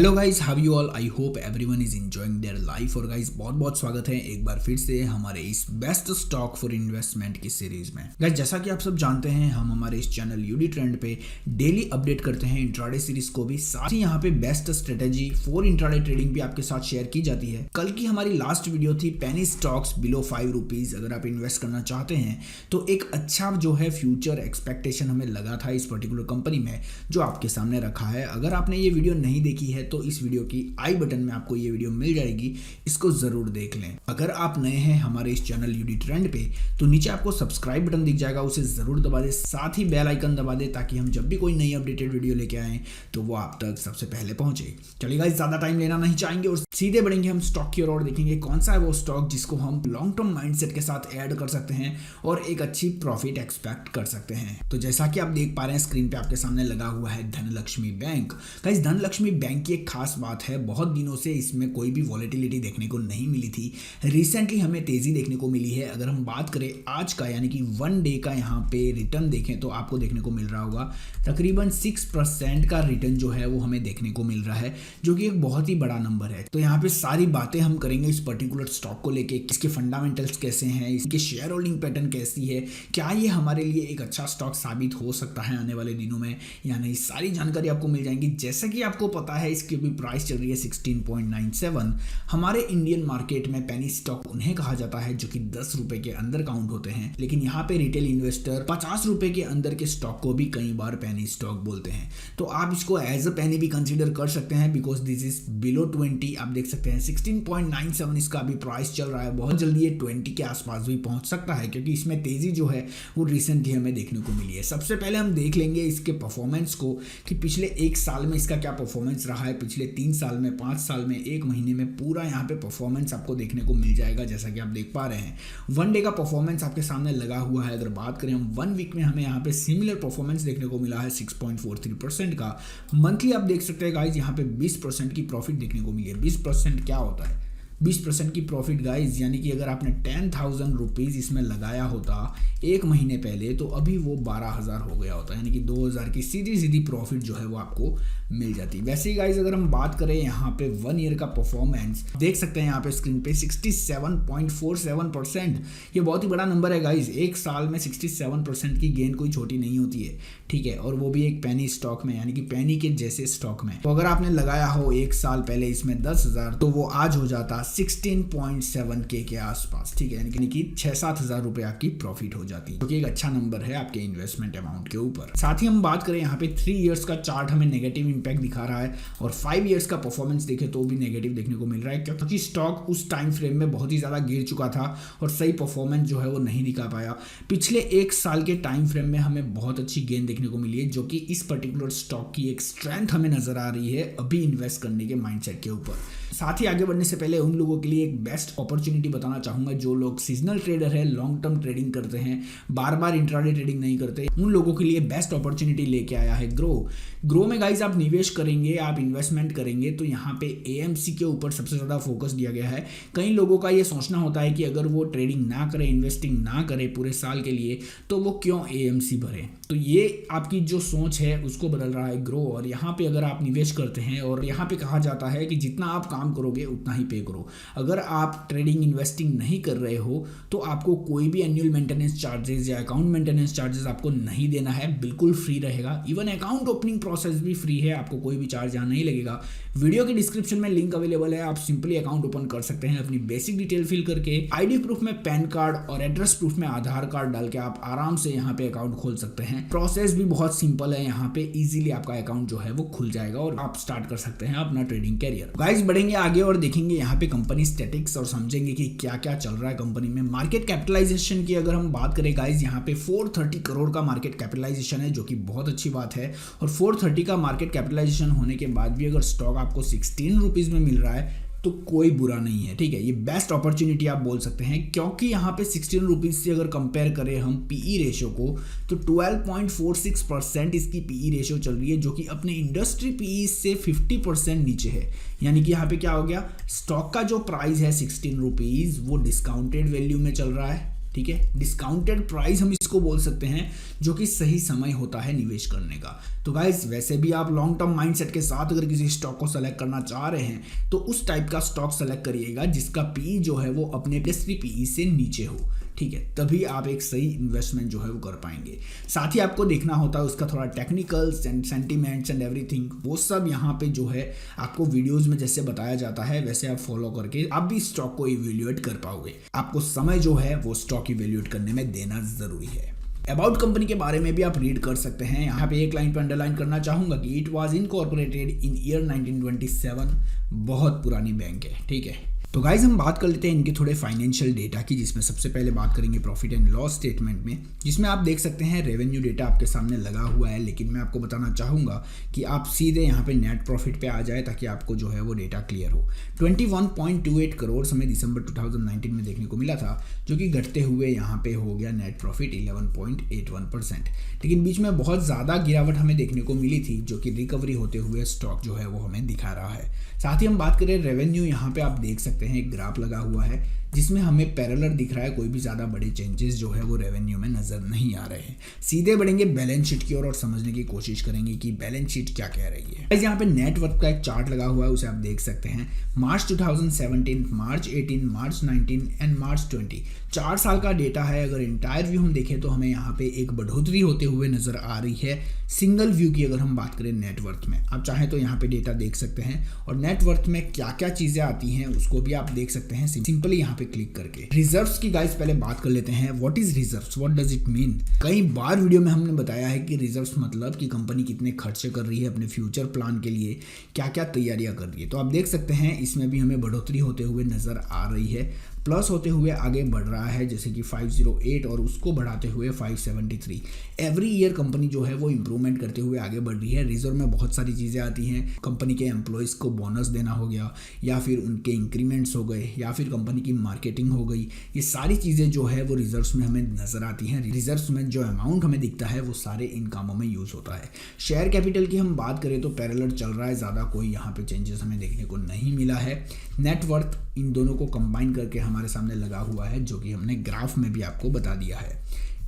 Hello guys, how you all. I hope everyone is enjoying their life. और guys बहुत बहुत स्वागत है एक बार फिर से हमारे इस बेस्ट स्टॉक फॉर इन्वेस्टमेंट की सीरीज में। गाइस जैसा कि आप सब जानते हैं, हम हमारे इस चैनल यूडी ट्रेंड पे डेली अपडेट करते हैं इंट्राडे सीरीज को भी, साथ ही यहाँ पे best strategy for intraday trading भी आपके साथ शेयर की जाती है। कल की हमारी लास्ट वीडियो थी पेनी स्टॉक्स बिलो 5 रुपीज। अगर आप इन्वेस्ट करना चाहते हैं तो एक अच्छा जो है फ्यूचर एक्सपेक्टेशन हमें लगा था इस पर्टिकुलर कंपनी में, जो आपके सामने रखा है। अगर आपने ये वीडियो नहीं देखी है तो इस वीडियो की आई बटन में आपको ये वीडियो मिल जाएगी, इसको जरूर देख लें। अगर आप नए हैं हमारे इस चैनल यूडी ट्रेंड पे तो नीचे आपको सब्सक्राइब बटन दिख जाएगा, उसे जरूर दबा दे, साथ ही बेल आइकन दबा दे ताकि हम जब भी कोई नई अपडेटेड वीडियो लेके आए तो वो आप तक सबसे पहले पहुंचे। चलिए गाइस, ज्यादा टाइम लेना नहीं चाहेंगे और सीधे बढ़ेंगे हम स्टॉक की ओर। देखेंगे कौन सा है वो स्टॉक जिसको हम लॉन्ग टर्म माइंडसेट के साथ ऐड कर सकते हैं और एक अच्छी प्रॉफिट एक्सपेक्ट कर सकते हैं। तो जैसा कि आप देख पा रहे हैं स्क्रीन पे आपके सामने लगा हुआ है Dhanlaxmi bank. Guys Dhanlaxmi bank की एक खास बात है, बहुत दिनों से इसमें कोई भी वॉलेटिलिटी देखने को नहीं मिली थी। रिसेंटली हमें तेजी देखने को मिली है। अगर हम बात करें आज का यानी कि 1 डे का यहाँ पे रिटर्न देखें तो आपको देखने को मिल रहा होगा तकरीबन 6% का रिटर्न जो है वो हमें देखने को मिल रहा है, जो कि एक बहुत ही बड़ा नंबर है। तो यहाँ पे सारी बातें हम करेंगे इस पर्टिकुलर स्टॉक को लेके, इसके फंडामेंटल्स कैसे हैं, इसके शेयर होल्डिंग पैटर्न कैसी है, क्या ये हमारे लिए एक अच्छा स्टॉक साबित हो सकता है आने वाले दिनों में या नहीं, सारी जानकारी आपको मिल जाएंगी। जैसा कि आपको पता है इसकी अभी प्राइस चल रही है 16.97। हमारे इंडियन मार्केट में पेनी स्टॉक उन्हें कहा जाता है जो कि 10 रुपए के अंदर काउंट होते हैं, लेकिन यहाँ पे रिटेल इन्वेस्टर 50 रुपए के अंदर के स्टॉक को भी कई बार पेनी स्टॉक बोलते हैं। तो आप इसको एज अ पेनी भी कंसीडर कर सकते हैं बिकॉज दिस इज बिलो 20। आप देख सकते हैं 16.97 इसका अभी प्राइस चल रहा है। बहुत जल्दी ये 20 के आसपास भी पहुंच सकता है क्योंकि इसमें तेजी जो है वो रिसेंटली हमें देखने को मिली है। सबसे पहले हम देख लेंगे इसके परफॉर्मेंस को कि पिछले 1 साल में इसका क्या परफॉर्मेंस रहा है, पिछले 3 साल में, 5 साल में, 1 महीने में, पूरा यहाँ पे परफॉर्मेंस आपको देखने को मिल जाएगा। जैसा कि आप देख पा रहे हैं 1 डे का परफॉर्मेंस आपके सामने लगा हुआ है। अगर बात करें हम 1 वीक में, हमें यहाँ पे सिमिलर परफॉर्मेंस देखने को मिला है 6.43% का। मंथली आप देख सकते हैं गाइज यहाँ पे 20% की प्रॉफिट देखने को मिली है। 20% क्या होता है? 20% की प्रॉफिट गाइज, यानी कि अगर आपने 10,000 रुपीज़ इसमें लगाया होता 1 महीने पहले तो अभी वो 12,000 हो गया होता, यानी कि 2,000 की सीधी सीधी प्रॉफिट जो है वो आपको मिल जाती। वैसे ही गाइज अगर हम बात करें यहाँ पे 1 ईयर का परफॉर्मेंस, देख सकते हैं यहाँ पे स्क्रीन पे 67.47%। ये बहुत ही बड़ा नंबर है गाइज। 1 साल में 67% की गेन कोई छोटी नहीं होती है, ठीक है, और वो भी एक पेनी स्टॉक में, यानी कि पेनी के जैसे स्टॉक में। तो अगर आपने लगाया हो 1 साल पहले इसमें 10,000 तो वो आज हो जाता 16.7K के आसपास, ठीक है, यानी कि 6-7 हज़ार रुपए आपकी प्रॉफिट हो जाती है, जो कि एक अच्छा नंबर है आपके इन्वेस्टमेंट अमाउंट के ऊपर। साथ ही हम बात करें यहाँ पे 3 इयर्स का चार्ट हमें नेगेटिव इंपैक्ट दिखा रहा है और 5 इयर्स का परफॉर्मेंस देखे तो भी नेगेटिव देखने को मिल रहा है, क्योंकि स्टॉक उस टाइम फ्रेम में बहुत ही ज्यादा गिर चुका था और सही परफॉर्मेंस जो है वो नहीं दिखा पाया। पिछले 1 साल के टाइम फ्रेम में हमें बहुत अच्छी गेन देखने को मिली है, जो कि इस पर्टिकुलर स्टॉक की एक स्ट्रेंथ हमें नजर आ रही है अभी इन्वेस्ट करने के माइंडसेट के ऊपर। साथ ही आगे बढ़ने से पहले उन लोगों के लिए एक बेस्ट अपॉर्चुनिटी बताना चाहूंगा जो लोग सीजनल ट्रेडर है, लॉन्ग टर्म ट्रेडिंग करते हैं, बार बार इंट्राडे ट्रेडिंग नहीं करते, उन लोगों के लिए बेस्ट अपॉर्चुनिटी लेके आया है ग्रो में। गाइस आप निवेश करेंगे, आप इन्वेस्टमेंट करेंगे तो यहाँ पे एएमसी के ऊपर सबसे ज्यादा फोकस दिया गया है। कई लोगों का ये सोचना होता है कि अगर वो ट्रेडिंग ना करे, इन्वेस्टिंग ना करे पूरे साल के लिए तो वो क्यों एएमसी भरे। तो ये आपकी जो सोच है उसको बदल रहा है ग्रो। और यहाँ पे अगर आप निवेश करते हैं, और यहाँ पे कहा जाता है कि जितना आप काम करोगे उतना ही पे करो। अगर आप ट्रेडिंग इन्वेस्टिंग नहीं कर रहे हो तो आपको कोई भी एनुअल मेंटेनेंस चार्जेस या अकाउंट मेंटेनेंस चार्जेस आपको नहीं देना है, बिल्कुल फ्री रहेगा। इवन अकाउंट ओपनिंग प्रोसेस भी फ्री है, आपको कोई भी चार्ज यहाँ नहीं लगेगा। वीडियो की डिस्क्रिप्शन में लिंक अवेलेबल है, आप सिंपली अकाउंट ओपन कर सकते हैं अपनी बेसिक डिटेल फिल करके। आईडी प्रूफ में पैन कार्ड और एड्रेस प्रूफ में आधार कार्ड डाल के आप आराम से यहाँ पे अकाउंट खोल सकते हैं। प्रोसेस भी बहुत सिंपल है, यहाँ पे इजीली आपका अकाउंट जो है वो खुल जाएगा और आप स्टार्ट कर सकते हैं अपना ट्रेडिंग कैरियर। गाइस बढ़ेंगे आगे और देखेंगे यहाँ पे कंपनी स्टैटिक्स और समझेंगे कि क्या क्या चल रहा है कंपनी में। मार्केट कैपिटलाइजेशन की अगर हम बात करें गाइस, यहाँ पे 430 करोड़ का मार्केट कैपिटलाइजेशन है, जो कि बहुत अच्छी बात है। और 430 का मार्केट कैपिटलाइजेशन होने के बाद भी अगर स्टॉक आपको 16 रुपीज में मिल रहा है तो कोई बुरा नहीं है, ठीक है। ये बेस्ट अपॉर्चुनिटी आप बोल सकते हैं, क्योंकि यहाँ पे 16 रुपीज से अगर कंपेयर करें हम पीई रेशियो को तो 12.46% इसकी पीई रेशियो चल रही है, जो कि अपने इंडस्ट्री पीई से 50% नीचे है। यानी कि यहाँ पे क्या हो गया, स्टॉक का जो प्राइस है 16 रुपीज वो डिस्काउंटेड वैल्यू में चल रहा है, ठीक है। डिस्काउंटेड प्राइस हम इसको बोल सकते हैं, जो कि सही समय होता है निवेश करने का। तो गाइस वैसे भी आप लॉन्ग टर्म माइंडसेट के साथ अगर किसी स्टॉक को सेलेक्ट करना चाह रहे हैं तो उस टाइप का स्टॉक सेलेक्ट करिएगा जिसका पी जो है वो अपने इंडस्ट्री पी से नीचे हो, ठीक है। तभी आप एक सही इन्वेस्टमेंट जो है वो कर पाएंगे। साथ ही आपको देखना होता है उसका थोड़ा technicals and sentiments and everything, वो सब यहाँ पे जो है आपको वीडियोस में जैसे बताया जाता है वैसे आप फॉलो करके आप भी स्टॉक को इवेल्युएट कर पाओगे। आपको समय जो है वो स्टॉक इवेल्युएट करने में देना जरूरी है। अबाउट कंपनी के बारे में भी आप रीड कर सकते हैं। यहाँ पे एक लाइन पर अंडरलाइन करना चाहूंगा कि it was incorporated in year 1927। बहुत पुरानी बैंक है, ठीक है। तो गाइज हम बात कर लेते हैं इनके थोड़े फाइनेंशियल डेटा की, जिसमें सबसे पहले बात करेंगे प्रॉफिट एंड लॉस स्टेटमेंट में, जिसमें आप देख सकते हैं रेवेन्यू डेटा आपके सामने लगा हुआ है। लेकिन मैं आपको बताना चाहूँगा कि आप सीधे यहाँ पे नेट प्रॉफिट पे आ जाए ताकि आपको जो है वो डेटा क्लियर हो। 21.28 करोड़ हमें दिसंबर 2019 में देखने को मिला था, जो कि घटते हुए यहाँ पे हो गया नेट प्रॉफिट 11.81%। लेकिन बीच में बहुत ज़्यादा गिरावट हमें देखने को मिली थी, जो कि रिकवरी होते हुए स्टॉक जो है वो हमें दिखा रहा है। साथ ही हम बात करें रेवेन्यू, यहाँ पे आप देख सकते हैं एक ग्राफ लगा हुआ है जिसमें हमें पैरेलल दिख रहा है, कोई भी ज़्यादा बड़े चेंजेस जो है वो रेवेन्यू में नज़र नहीं आ रहे हैं। सीधे बढ़ेंगे बैलेंस शीट की ओर और समझने की कोशिश करेंगे कि बैलेंस शीट क्या कह रही है। यहाँ पे नेटवर्थ का एक चार्ट लगा हुआ है, उसे आप देख सकते हैं। मार्च 2017, मार्च 18, मार्च 19 एंड मार्च 20, 4 साल का डेटा है। अगर इंटायर व्यू हम देखें तो हमें यहाँ पे एक बढ़ोतरी होते हुए नजर आ रही है। सिंगल व्यू की अगर हम बात करें नेटवर्थ में, आप चाहें तो यहाँ पे डेटा देख सकते हैं और नेटवर्थ में क्या क्या चीज़ें आती हैं उसको भी आप देख सकते हैं सिंपली यहाँ पे क्लिक करके। रिजर्व्स की गाइस पहले बात कर लेते हैं। What is reserves, what does it mean. कई बार वीडियो में हमने बताया है कि रिजर्व्स मतलब कि कंपनी कितने खर्चे कर रही है अपने फ्यूचर प्लान के लिए, क्या क्या तैयारियां कर रही है। तो आप देख सकते हैं इसमें भी हमें बढ़ोतरी होते हुए नजर आ रही है, प्लस होते हुए आगे बढ़ रहा है, जैसे कि 508 और उसको बढ़ाते हुए 573। एवरी ईयर कंपनी जो है वो इंप्रूवमेंट करते हुए आगे बढ़ रही है। रिजर्व में बहुत सारी चीज़ें आती हैं, कंपनी के एम्प्लॉयज़ को बोनस देना हो गया, या फिर उनके इंक्रीमेंट्स हो गए, या फिर कंपनी की मार्केटिंग हो गई। ये सारी चीज़ें जो है वो रिजर्व्स में हमें नजर आती हैं। रिजर्व्स में जो अमाउंट हमें दिखता है वो सारे इन कामों में यूज़ होता है। शेयर कैपिटल की हम बात करें तो पैरेलल चल रहा है, ज़्यादा कोई यहाँ पे चेंजेस हमें देखने को नहीं मिला है। नेटवर्थ इन दोनों को कंबाइन करके हमारे सामने लगा हुआ है, जो कि हमने ग्राफ में भी आपको बता दिया है।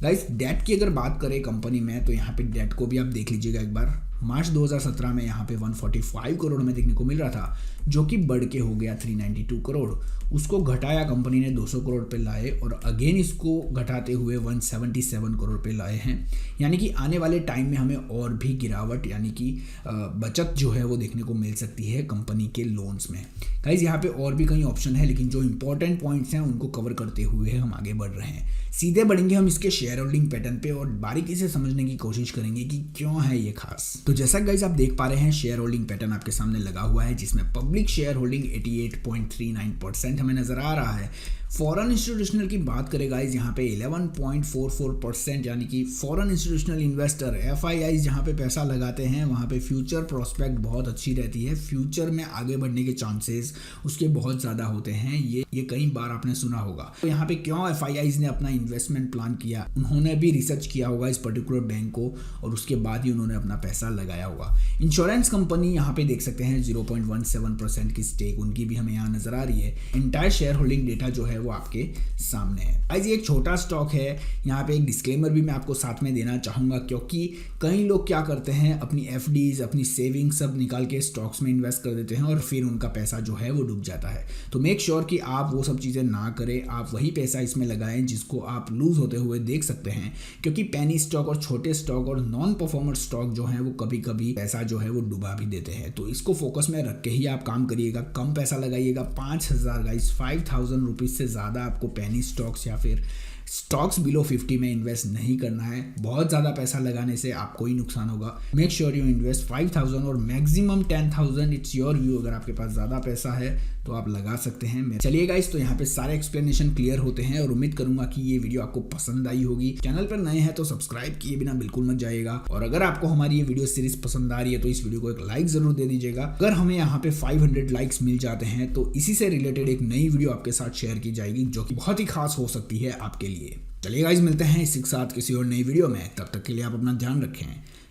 गाइस डेट की अगर बात करें कंपनी में तो यहाँ पे डेट को भी आप देख लीजिएगा एक बार। मार्च 2017 में यहाँ पे 145 करोड़ में देखने को मिल रहा था, जो कि बढ़ के हो गया 392 करोड़। उसको घटाया कंपनी ने 200 करोड़ पे लाए और अगेन इसको घटाते हुए 177 करोड़ पे लाए हैं। यानी कि आने वाले टाइम में हमें और भी गिरावट यानी कि बचत जो है वो देखने को मिल सकती है कंपनी के लोन्स में। गाइस यहाँ पे और भी कई ऑप्शन है, लेकिन जो इंपॉर्टेंट पॉइंट्स हैं उनको कवर करते हुए हम आगे बढ़ रहे हैं। सीधे बढ़ेंगे हम इसके शेयर होल्डिंग पैटर्न पे और बारीकी से समझने की कोशिश करेंगे कि क्यों है ये खास। तो जैसा गाइस आप देख पा रहे हैं शेयर होल्डिंग पैटर्न आपके सामने लगा हुआ है, जिसमें पब्लिक शेयर होल्डिंग 88.39% हमें नजर आ रहा है। फॉरेन इंस्टीट्यूशनल की बात करें गाइस यहाँ पे 11.44%, यानी कि फॉरेन इंस्टीट्यूशनल इन्वेस्टर FIIs जहाँ पे पैसा लगाते हैं वहाँ पे फ्यूचर प्रोस्पेक्ट बहुत अच्छी रहती है। फ्यूचर में आगे बढ़ने के चांसेस उसके बहुत ज़्यादा होते हैं, ये कई बार आपने सुना होगा। तो यहाँ पे क्यों FIIs ने अपना इन्वेस्टमेंट प्लान किया, उन्होंने भी रिसर्च किया होगा इस पर्टिकुलर बैंक को और उसके बाद ही उन्होंने अपना पैसा लगाया होगा। इंश्योरेंस कंपनी यहाँ पे देख सकते हैं 0.17% की स्टेक उनकी भी हमें यहाँ नजर आ रही है। इंटायर शेयर होल्डिंग डेटा जो है वो आपके सामने है। आज ये एक छोटा स्टॉक है, यहाँ पे एक डिस्क्लेमर भी मैं आपको साथ में देना चाहूँगा, क्योंकि कई लोग क्या करते हैं अपनी FDs अपनी सेविंग्स सब निकाल के स्टॉक्स में इन्वेस्ट कर देते हैं और फिर उनका पैसा जो है वो डूब जाता है। तो मेक श्योर कि आप वो सब चीज़ें ना करें, आप वही पैसा इसमें लगाएं जिसको आप लूज होते हुए देख सकते हैं, क्योंकि पेनी स्टॉक और छोटे स्टॉक और नॉन परफॉर्मर स्टॉक जो है वो कभी कभी पैसा जो है वो डुबा भी देते हैं। तो इसको फोकस में रख के ही आप काम करिएगा, कम पैसा लगाइएगा। 5,000 गाइस 5,000 रुपीज़ से ज़्यादा आपको पेनी स्टॉक्स या फिर स्टॉक्स बिलो 50 में इन्वेस्ट नहीं करना है। बहुत ज़्यादा पैसा लगाने से आपको ही नुकसान होगा। मेक श्योर यू इन्वेस्ट 5,000 और मैक्सिमम 10,000। इट्स योर व्यू, अगर आपके पास ज़्यादा पैसा है तो आप लगा सकते हैं। चलिए गाइस, तो यहाँ पे सारे एक्सप्लेनेशन क्लियर होते हैं और उम्मीद करूंगा कि ये वीडियो आपको पसंद आई होगी। चैनल पर नए हैं तो सब्सक्राइब किए बिना बिल्कुल मत जाइएगा, और अगर आपको हमारी ये वीडियो सीरीज पसंद आ रही है तो इस वीडियो को एक लाइक जरूर दे दीजिएगा। अगर हमें यहाँ पे 500 लाइक्स मिल जाते हैं तो इसी से रिलेटेड एक नई वीडियो आपके साथ शेयर की जाएगी, जो कि बहुत ही खास हो सकती है आपके लिए। चलिए गाइस, मिलते हैं इसी के साथ किसी और नई वीडियो में। तब तक के लिए आप अपना ध्यान रखें।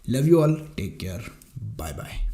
Love you all, take care, bye bye.